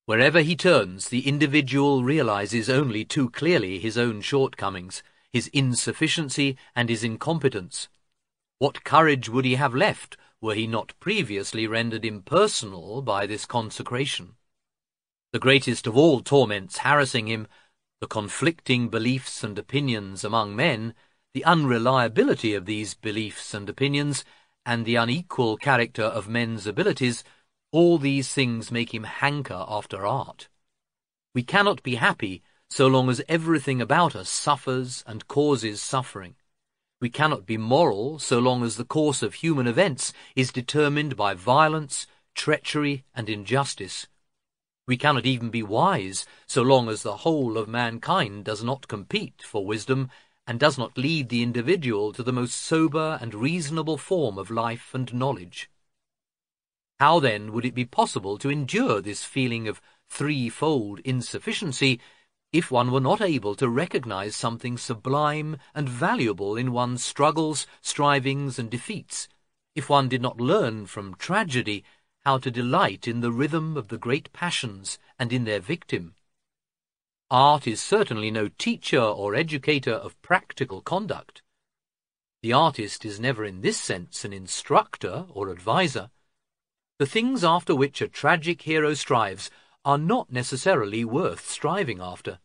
Wherever he turns, the individual realizes only too clearly his own shortcomings, his insufficiency and his incompetence. What courage would he have left were he not previously rendered impersonal by this consecration? The greatest of all torments harassing him, the conflicting beliefs and opinions among men, the unreliability of these beliefs and opinions, and the unequal character of men's abilities, all these things make him hanker after art. We cannot be happy so long as everything about us suffers and causes suffering. We cannot be moral so long as the course of human events is determined by violence, treachery, and injustice. We cannot even be wise so long as the whole of mankind does not compete for wisdom and does not lead the individual to the most sober and reasonable form of life and knowledge. How then would it be possible to endure this feeling of threefold insufficiency if one were not able to recognize something sublime and valuable in one's struggles, strivings, and defeats, if one did not learn from tragedy how to delight in the rhythm of the great passions and in their victim? Art is certainly no teacher or educator of practical conduct. The artist is never in this sense an instructor or adviser. The things after which a tragic hero strives are not necessarily worth striving after.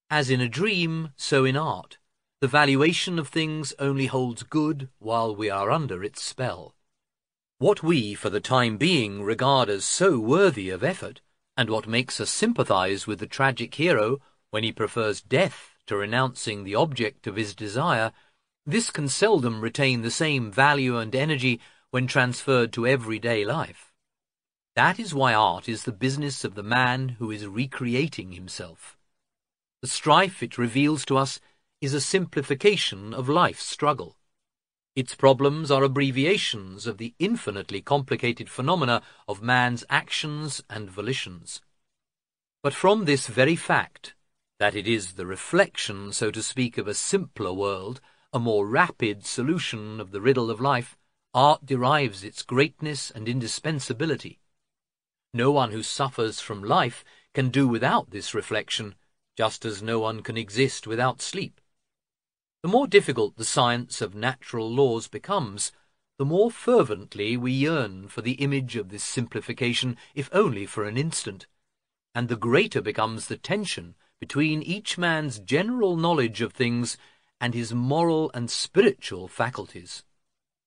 As in a dream, so in art, the valuation of things only holds good while we are under its spell. What we, for the time being, regard as so worthy of effort, and what makes us sympathize with the tragic hero when he prefers death to renouncing the object of his desire, this can seldom retain the same value and energy when transferred to everyday life. That is why art is the business of the man who is recreating himself. The strife it reveals to us is a simplification of life's struggle. Its problems are abbreviations of the infinitely complicated phenomena of man's actions and volitions. But from this very fact, that it is the reflection, so to speak, of a simpler world, a more rapid solution of the riddle of life, art derives its greatness and indispensability. No one who suffers from life can do without this reflection, just as no one can exist without sleep. The more difficult the science of natural laws becomes, the more fervently we yearn for the image of this simplification, if only for an instant, and the greater becomes the tension between each man's general knowledge of things and his moral and spiritual faculties.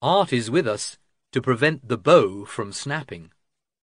Art is with us to prevent the bow from snapping.